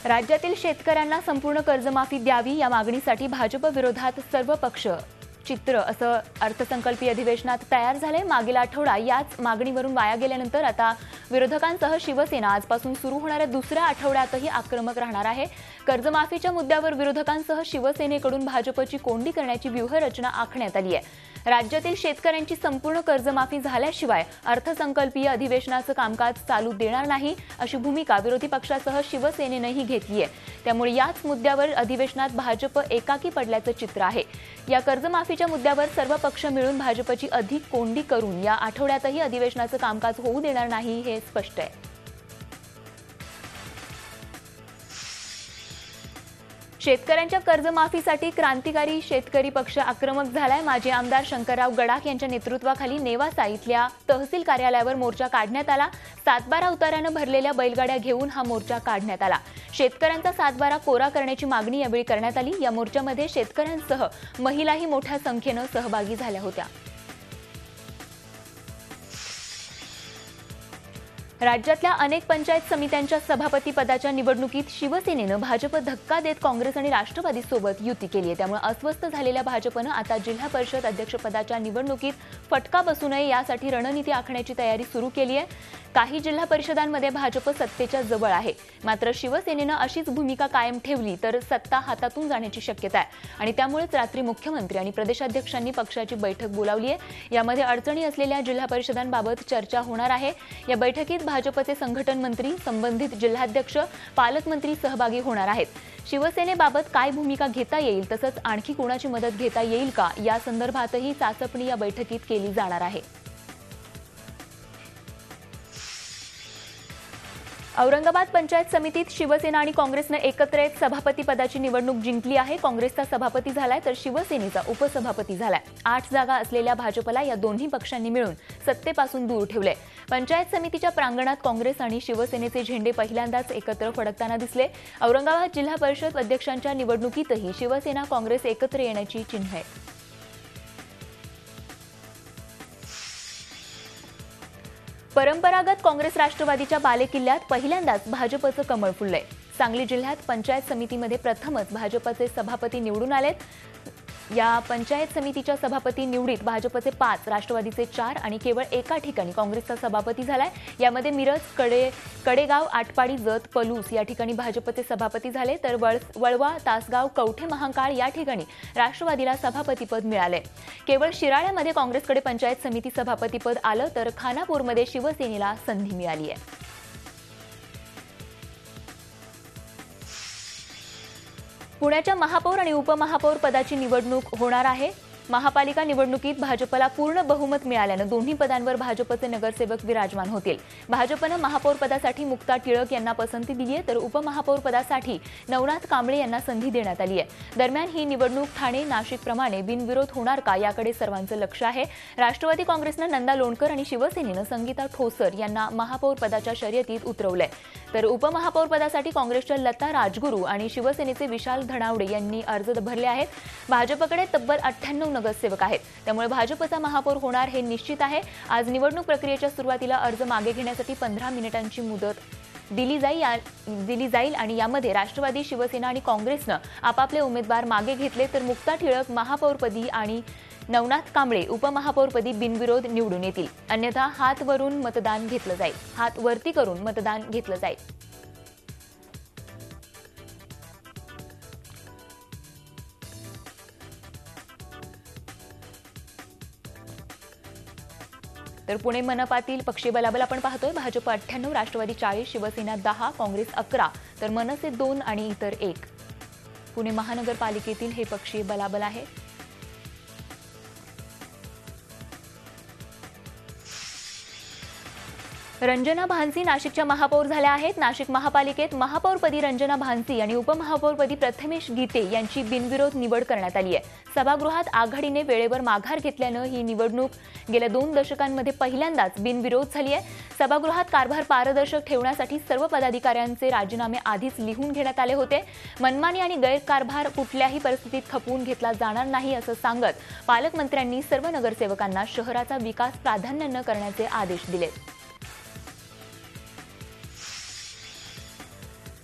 राज्यातील शेतकऱ्यांना संपूर्ण कर्जमाफी द्यावी या मागणीसाठी भाजप विरोधात सर्व पक्ष चित्र असं अर्थसंकल्पीय अधिवेशनात तयार झाले। मागील आठवडा याच मागणीवरून वाया गेल्यानंतर आता विरोधकांसह शिवसेना आजपासून सुरू होणाऱ्या दुसऱ्या आठवड्यातही आक्रमक राहणार आहे। कर्जमाफीच्या मुद्द्यावर विरोधकांसह शिवसेनेकडून भाजपची कोंडी करण्याची व्यूहरचना आखण्यात आली आहे। राज्यातील शेतकऱ्यांची संपूर्ण कर्जमाफी झाल्याशिवाय अर्थसंकल्पीय अधिवेशनाचं कामकाज चालू देणार नाही अशी भूमिका विरोधी पक्षासह शिवसेनेनेही घेतली आहे। त्यामुळे याच मुद्द्यावर अधिवेशनात भाजप एकाकी पडल्याचं चित्र आहे। या कर्जमाफीच्या मुद्द्यावर सर्व पक्ष मिळून भाजपची अधिक कोंडी करून या आठवड्यातही अधिवेशनाचं कामकाज होऊ देणार नाही हे स्पष्ट आहे। शेतकऱ्यांच्या कर्जमाफीसाठी क्रांतिकारी शेतकरी पक्ष आक्रमक झालाय। माजी आमदार शंकरराव गडाख यांच्या नेतृत्वाखाली नेवासा इथल्या तहसील कार्यालयावर मोर्चा काढण्यात आला। सातबारा उतार्यानं भरलेल्या बैलगाड्या घेऊन हा मोर्चा काढण्यात आला। शेतकऱ्यांचा सातबारा कोरा करण्याची मागणी यावेळी करण्यात आली। या मोर्चामध्ये शेतकऱ्यांसह महिलाही मोठ्या संख्येनं सहभागी झाल्या होत्या। राज्यातल्या अनेक पंचायत समित्यांच्या सभापती पदाच्या निवडणुकीत शिवसेनेनं भाजप धक्का देत काँग्रेस आणि राष्ट्रवादीसोबत युती केली आहे। त्यामुळे अस्वस्थ झालेल्या भाजपनं आता जिल्हा परिषद अध्यक्षपदाच्या निवडणुकीत फटका बसू नये यासाठी रणनीती आखण्याची तयारी सुरू केली आहे। काही जिल्हा परिषदांमध्ये भाजप सत्तेच्या जवळ आहे, मात्र शिवसेनेनं अशीच भूमिका कायम ठेवली तर सत्ता हातातून जाण्याची शक्यता आहे आणि त्यामुळेच रात्री मुख्यमंत्री आणि प्रदेशाध्यक्षांनी पक्षाची बैठक बोलावली आहे। यामध्ये अडचणी असलेल्या जिल्हा परिषदांबाबत चर्चा होणार आहे। या बैठकीत भाजपचे संघटन मंत्री, संबंधित जिल्हाध्यक्ष, पालकमंत्री सहभागी होणार आहेत। शिवसेनेबाबत काय भूमिका घेता येईल तसंच आणखी कोणाची मदत घेता येईल का या संदर्भातही चाचपणी या बैठकीत केली जाणार आहे। औरंगाबाद पंचायत समितीत शिवसेना आणि काँग्रेसने एकत्र येत सभापती पदाची निवडणूक जिंकली आहे। काँग्रेसचा सभापती झालाय तर शिवसेनेचा उपसभापती झालाय। 8 जागा असलेल्या भाजपला या दोन्ही पक्षांनी मिळून सत्तेपासून दूर ठेवले। पंचायत समितीच्या प्रांगणात काँग्रेस आणि शिवसेनेचे झेंडे पहिल्यांदाच एकत्र फडकताना दिसले। औरंगाबाद जिल्हा परिषद अध्यक्षांच्या निवडणुकीतही शिवसेना काँग्रेस एकत्र येण्याची चिन्ह आहे। परंपरागत काँग्रेस राष्ट्रवादीच्या बालेकिल्ल्यात पहिल्यांदाच भाजपचं कमळ फुललंय। सांगली जिल्ह्यात पंचायत समितीमध्ये प्रथमच भाजपचे सभापती निवडून आलेत। या पंचायत समितीच्या सभापती निवडीत भाजपचे 5, राष्ट्रवादीचे 4 आणि केवळ एका ठिकाणी काँग्रेसचा सभापती झालाय। यामध्ये मिरज, कडेगाव, आटपाडी, जत, पलूस या ठिकाणी भाजपचे सभापती झाले तर वळवा, तासगाव, कवठे महांकाळ या ठिकाणी राष्ट्रवादीला सभापतीपद मिळाले। केवळ शिराळ्यामध्ये काँग्रेसकडे पंचायत समिती सभापतीपद आलं तर खानापूरमध्ये शिवसेनेला संधी मिळाली आहे। पुण्याच्या महापौर आणि उपमहापौर पदाची निवडणूक होणार आहे। महापालिका निवडणुकीत भाजपला पूर्ण बहुमत मिळाल्यानं दोन्ही पदांवर भाजपचे नगरसेवक विराजमान होतील। भाजपनं महापौर पदासाठी मुक्ता टिळक यांना पसंती दिली आहे तर उपमहापौर पदासाठी नवनाथ कांबळे यांना संधी देण्यात आली आहे। दरम्यान ही निवडणूक ठाणे, नाशिकप्रमाणे बिनविरोध होणार का याकडे सर्वांचं लक्ष आहे। राष्ट्रवादी काँग्रेसनं नंदा लोणकर आणि शिवसेनेनं संगीता ठोसर यांना महापौर पदाच्या शर्यतीत उतरवलंय तर उपमहापौर पदासाठी काँग्रेसच्या लता राजगुरू आणि शिवसेनेचे विशाल धनावडे यांनी अर्ज भरले आहेत। भाजपकडे तब्बल 98 नगरसेवक आहेत, त्यामुळे भाजपचा महापौर होणार हे निश्चित आहे। आज निवडणूक प्रक्रियेच्या सुरुवातीला अर्ज मागे घेण्यासाठी 15 मिनिटांची मुदत दिली जाईल आणि यामध्ये राष्ट्रवादी, शिवसेना आणि काँग्रेसनं आपापले उमेदवार मागे घेतले तर मुक्ता टिळक महापौरपदी आणि नवनाथ कांबळे उपमहापौरपदी बिनविरोध निवडून येतील। अन्यथा हात वरती करून मतदान घेतलं जाईल। तर पुणे मनपातील पक्षीय बलाबल आपण पाहतोय। भाजप 98, राष्ट्रवादी 40, शिवसेना 10, काँग्रेस 11 तर मनसे 2 आणि इतर 1। पुणे महानगरपालिकेतील हे पक्षीय बलाबल आहे। रंजना भानसी नाशिकच्या महापौर झाल्या आहेत। नाशिक महापालिकेत महापौरपदी रंजना भानसी आणि उपमहापौरपदी प्रथमेश गीते यांची बिनविरोध निवड करण्यात आली आहे। सभागृहात आघाडीने वेळेवर माघार घेतल्यानं ही निवडणूक गेल्या 2 दशकांमध्ये पहिल्यांदाच बिनविरोध झाली आहे। सभागृहात कारभार पारदर्शक ठेवण्यासाठी सर्व पदाधिकाऱ्यांचे राजीनामे आधीच लिहून घेण्यात आले होते। मनमानी आणि गैरकारभार कुठल्याही परिस्थितीत खपवून घेतला जाणार नाही असं सांगत पालकमंत्र्यांनी सर्व नगरसेवकांना शहराचा विकास प्राधान्यानं करण्याचे आदेश दिले।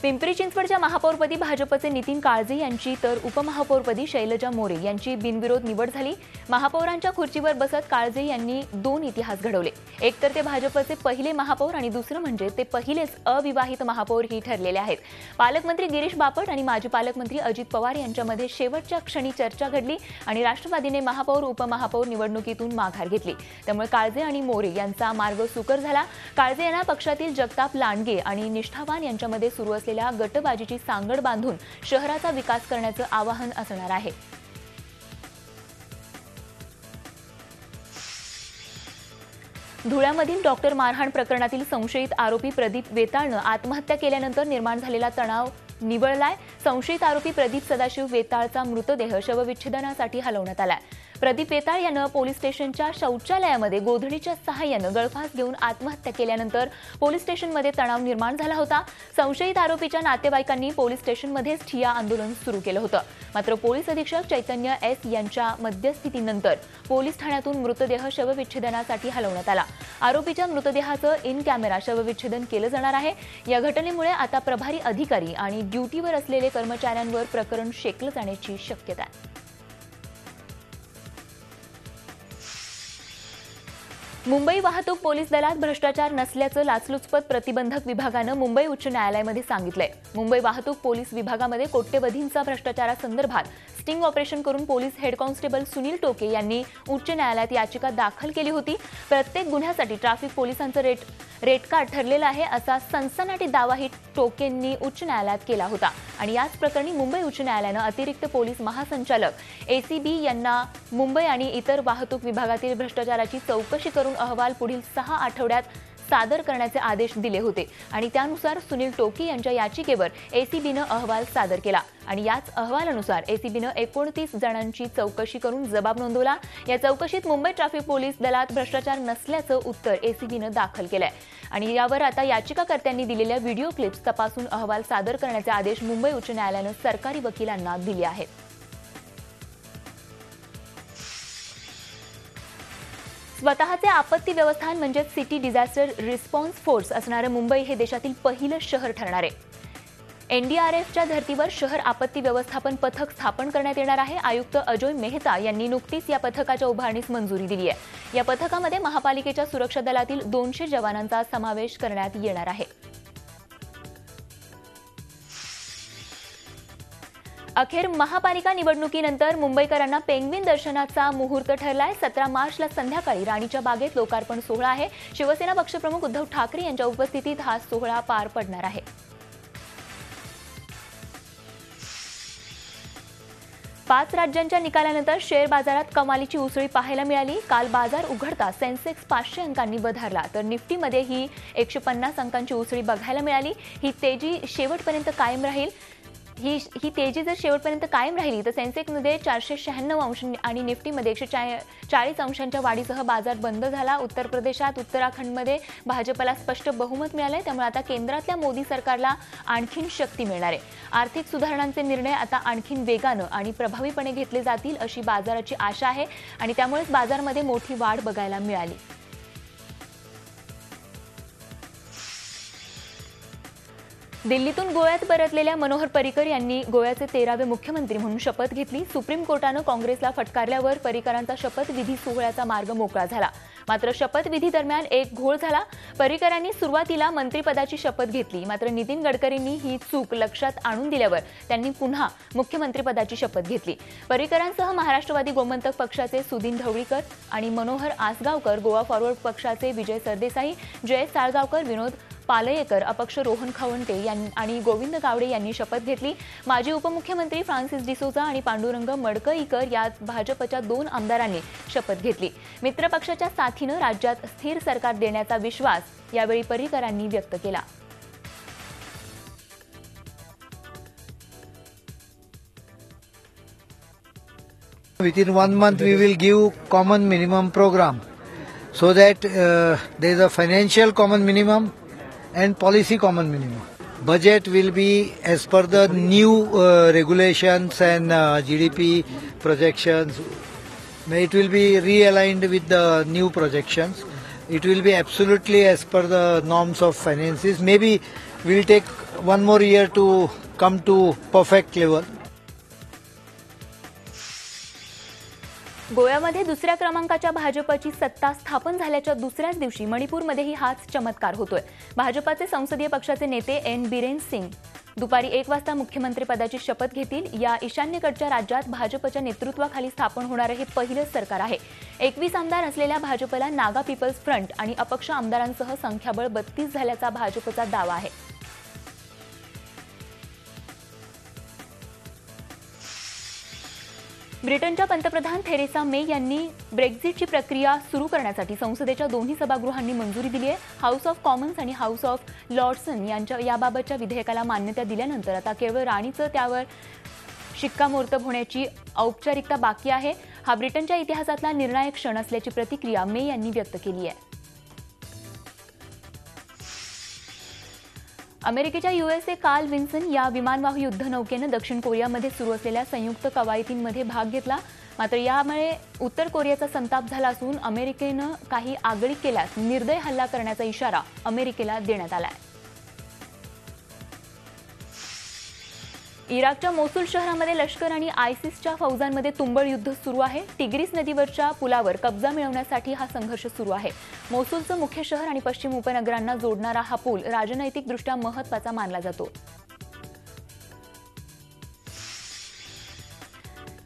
पिंपरी चिंचवडच्या महापौरपदी भाजपचे नितीन काळजे यांची तर उपमहापौरपदी शैलजा मोरे यांची बिनविरोध निवड झाली। महापौरांच्या खुर्चीवर बसत काळजे यांनी दोन इतिहास घडवले। एक तर ते भाजपचे पहिले महापौर आणि दुसरं म्हणजे ते पहिलेच अविवाहित महापौर ही ठरलेले आहेत। पालकमंत्री गिरीश बापट आणि माजी पालकमंत्री अजित पवार यांच्यामध्ये शेवटच्या क्षणी चर्चा घडली आणि राष्ट्रवादीने महापौर उपमहापौर निवडणुकीतून माघार घेतली। त्यामुळे काळजे आणि मोरे यांचा मार्ग सुकर झाला। काळजे यांना पक्षातील जगताप लांडगे आणि निष्ठावान यांच्यामध्ये सुरू असलेल्या गटबाजीची सांगड बांधून शहराचा विकास करण्याचं आवाहन असणार आहे। धुळ्यामधील डॉक्टर मारहाण प्रकरणातील संशयित आरोपी प्रदीप वेताळनं आत्महत्या केल्यानंतर निर्माण झालेला तणाव निवळलाय। संशयित आरोपी प्रदीप सदाशिव वेताळचा मृतदेह शवविच्छेदनासाठी हलवण्यात आलाय। प्रदीप वेताळ यानं पोलीस स्टेशनच्या शौचालयामध्ये गोधडीच्या सहाय्यानं गळफास घेऊन आत्महत्या केल्यानंतर पोलीस स्टेशनमध्ये तणाव निर्माण झाला होता। संशयित आरोपीच्या नातेवाईकांनी पोलीस स्टेशनमध्येच ठिय्या आंदोलन सुरू केलं होतं। मात्र पोलीस अधीक्षक चैतन्य एस यांच्या मध्यस्थीतीनंतर पोलीस ठाण्यातून मृतदेह शवविच्छेदनासाठी हलवण्यात आला। आरोपीच्या मृतदेहाचं इन कॅमेरा शवविच्छेदन केलं जाणार आहे। या घटनेमुळे आता प्रभारी अधिकारी आणि ड्युटीवर असलेले कर्मचाऱ्यांवर प्रकरण शेकलं जाण्याची शक्यता आहे। मुंबई वाहतूक पोलीस दलात भ्रष्टाचार नसल्याचं लाचलुचपत प्रतिबंधक विभागानं मुंबई उच्च न्यायालयामध्ये सांगितलंय। मुंबई वाहतूक पोलीस विभागामध्ये कोट्यवधींचा भ्रष्टाचारासंदर्भात स्टिंग ऑपरेशन करून पोलीस हेड कॉन्स्टेबल सुनील टोके यांनी उच्च न्यायालयात याचिका दाखल केली होती। प्रत्येक गुन्ह्यासाठी ट्रॅफिक पोलिसांचं रेट कार्ड ठरलेलं आहे असा सनसनाटी दावाही टोकेंनी उच्च न्यायालयात केला होता आणि याच प्रकरणी मुंबई उच्च न्यायालयानं अतिरिक्त पोलीस महासंचालक एसीबी यांना मुंबई आणि इतर वाहतूक विभागातील भ्रष्टाचाराची चौकशी करून अहवाल पुढील 6 आठवड्यात सादर करण्याचे आदेश दिले होते आणि त्यानुसार सुनील टोके यांच्या याचिकेवर एसीबीनं अहवाल सादर केला आणि याच अहवालानुसार एसीबीनं 29 जणांची चौकशी करून जबाब नोंदवला। या चौकशीत मुंबई ट्रॅफिक पोलीस दलात भ्रष्टाचार नसल्याचं उत्तर एसीबीनं दाखल केलंय आणि यावर आता याचिकाकर्त्यांनी दिलेल्या व्हिडिओ क्लिप्स तपासून अहवाल सादर करण्याचे आदेश मुंबई उच्च न्यायालयानं सरकारी वकिलांना दिले आहेत। स्वतःचे आपत्ती व्यवस्थापन म्हणजे सिटी डिझास्टर रिस्पॉन्स फोर्स असणारे मुंबई हे देशातील पहिलं शहर ठरणार आहे। एनडीआरएफच्या धर्तीवर शहर आपत्ती व्यवस्थापन पथक स्थापन करण्यात येणार आहे। आयुक्त अजोय मेहता यांनी नुकतीच या पथकाच्या उभारणीस मंजुरी दिली आहे। या पथकामध्ये महापालिकेच्या सुरक्षा दलातील 200 जवानांचा समावेश करण्यात येणार आहे। अखेर महापालिका निवडणुकीनंतर मुंबईकरांना पेंग्विन दर्शनाचा मुहूर्त ठरलाय। 17 मार्चला संध्याकाळी राणीच्या बागेत लोकार्पण सोहळा आहे। शिवसेना पक्षप्रमुख उद्धव ठाकरे यांच्या उपस्थितीत हा सोहळा पार पडणार आहे। पाच राज्यांच्या निकालानंतर शेअर बाजारात कमालीची उसळी पाहायला मिळाली। काल बाजार उघडता सेन्सेक्स 500 अंकांनी वधारला तर निफ्टीमध्ये ही 150 अंकांची उसळी बघायला मिळाली। ही तेजी जर शेवटपर्यंत कायम राहिली तर सेन्सेक्समध्ये 496 अंश आणि निफ्टीमध्ये 140 अंशांच्या वाढीसह बाजार बंद झाला। उत्तर प्रदेशात उत्तराखंडमध्ये भाजपला स्पष्ट बहुमत मिळालंय त्यामुळे आता केंद्रातल्या मोदी सरकारला आणखीन शक्ती मिळणार आहे। आर्थिक सुधारणांचे निर्णय आता आणखीन वेगानं आणि प्रभावीपणे घेतले जातील अशी बाजाराची आशा आहे आणि त्यामुळेच बाजारामध्ये मोठी वाढ बघायला मिळाली। दिल्लीतून गोव्यात परतलेल्या मनोहर पर्रिकर यांनी गोव्याचे 13वे मुख्यमंत्री म्हणून शपथ घेतली। सुप्रीम कोर्टानं काँग्रेसला फटकारल्यावर पर्रिकरांचा शपथविधी सोहळ्याचा मार्ग मोकळा झाला। मात्र शपथविधी दरम्यान एक घोळ झाला। पर्रिकरांनी सुरुवातीला मंत्रिपदाची शपथ घेतली मात्र नितीन गडकरींनी ही चूक लक्षात आणून दिल्यावर त्यांनी पुन्हा मुख्यमंत्रिपदाची शपथ घेतली। पर्रिकरांसह महाराष्ट्रवादी गोमंतक पक्षाचे सुदीन ढवळीकर आणि मनोहर आसगावकर, गोवा फॉरवर्ड पक्षाचे विजय सरदेसाई, जयेश साळगावकर, विनोद पालयेकर, अपक्ष रोहन खवंटे आणि गोविंद गावडे यांनी शपथ घेतली। माजी उपमुख्यमंत्री फ्रान्सिस डिसोजा आणि पांडुरंग मडकईकर या भाजपच्या 2 आमदारांनी शपथ घेतली। मित्रपक्षाच्या साथीनं राज्यात स्थिर सरकार देण्याचा विश्वास यावेळी पर्रिकरांनी व्यक्त केला। Within 1 month we will give common minimum program so that there is a financial common minimum and policy common minimum. Budget will be as per the new regulations and GDP projections. It will be realigned with the new projections. It will be absolutely as per the norms of finances. Maybe We'll take one more year to come to perfect level. गोव्यामध्ये दुसऱ्या क्रमांकाच्या भाजपची सत्ता स्थापन झाल्याच्या दुसऱ्याच दिवशी मणिपूरमध्येही हाच चमत्कार होतोय. भाजपाचे संसदीय पक्षाचे नेते एन बिरेन सिंग दुपारी 1 वाजता मुख्यमंत्रीपदाची शपथ घेतील. या ईशान्येकडच्या राज्यात भाजपच्या नेतृत्वाखाली स्थापन होणारे हे पहिलेच सरकार आहे. 21 आमदार असलेल्या भाजपला नागा पीपल्स फ्रंट आणि अपक्ष आमदारांसह संख्याबळ 32 झाल्याचा भाजपचा दावा आहे. ब्रिटनच्या पंतप्रधान थेरेसा मे यांनी ब्रेक्झिटची प्रक्रिया सुरू करण्यासाठी संसदेच्या दोन्ही सभागृहांनी मंजुरी दिली आहे. हाऊस ऑफ कॉमन्स आणि हाऊस ऑफ लॉर्ड्सन यांच्या याबाबतच्या विधेयकाला मान्यता दिल्यानंतर आता केवळ राणीचं त्यावर शिक्कामोर्तब होण्याची औपचारिकता बाकी आहे. हा ब्रिटनच्या इतिहासातला निर्णायक क्षण असल्याची प्रतिक्रिया मे यांनी व्यक्त केली आहे. अमेरिकेच्या यूएसए कार्ल विन्सन या विमानवाहू युद्धनौकेनं दक्षिण कोरियामध्ये सुरू असलेल्या संयुक्त कवायतींमध्ये भाग घेतला. मात्र यामुळे उत्तर कोरियाचा संताप झाला असून अमेरिकेनं काही आगळीक केल्यास निर्दय हल्ला करण्याचा इशारा अमेरिकेला देण्यात आला आहे. इराकच्या मोसूल शहरामध्ये लष्कर आणि आयसिसच्या फौजांमध्ये तुंबळ युद्ध सुरू आहे. टिग्रीस नदीवरच्या पुलावर कब्जा मिळवण्यासाठी हा संघर्ष सुरू आहे. मोसूलचं मुख्य शहर आणि पश्चिम उपनगरांना जोडणारा हा पूल राजनैतिकदृष्ट्या महत्त्वाचा मानला जातो.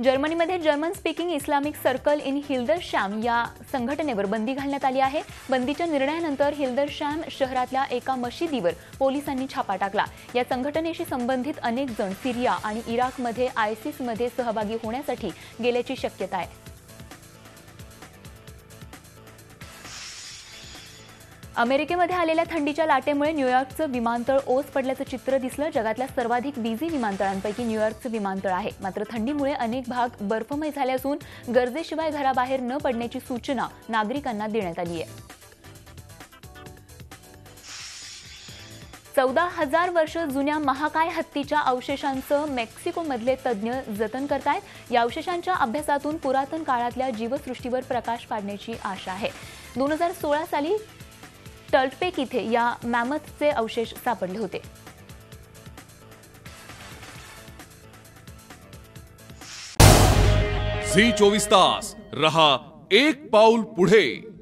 जर्मनीमध्ये German speaking Islamic circle in Hildesheim या संघटनेवर बंदी घालण्यात आली आहे. बंदीच्या निर्णयानंतर हिल्दरशॅम शहरातल्या एका मशिदीवर पोलिसांनी छापा टाकला. या संघटनेशी संबंधित अनेक जण सिरिया आणि इराकमध्ये आयसिसमध्ये सहभागी होण्यासाठी गेल्याची शक्यता आहे. अमेरिकेमध्ये आलेल्या थंडीच्या लाटेमुळे न्यूयॉर्कचं विमानतळ ओस पडल्याचं चित्र दिसलं. जगातल्या सर्वाधिक बिझी विमानतळांपैकी न्यूयॉर्कचं विमानतळ आहे. मात्र थंडीमुळे अनेक भाग बर्फमय झाले असून गरजेशिवाय घराबाहेर न पडण्याची सूचना नागरिकांना देण्यात आली आहे. 14,000 वर्ष जुन्या महाकाय हत्तीच्या अवशेषांचं मेक्सिकोमधले तज्ज्ञ जतन करतायत. या अवशेषांच्या अभ्यासातून पुरातन काळातल्या जीवसृष्टीवर प्रकाश पाडण्याची आशा आहे. 2016 साली टल्टपेक इथे या मॅमथचे अवशेष सापडले होते. झी 24 तास रहा एक पाऊल पुढे.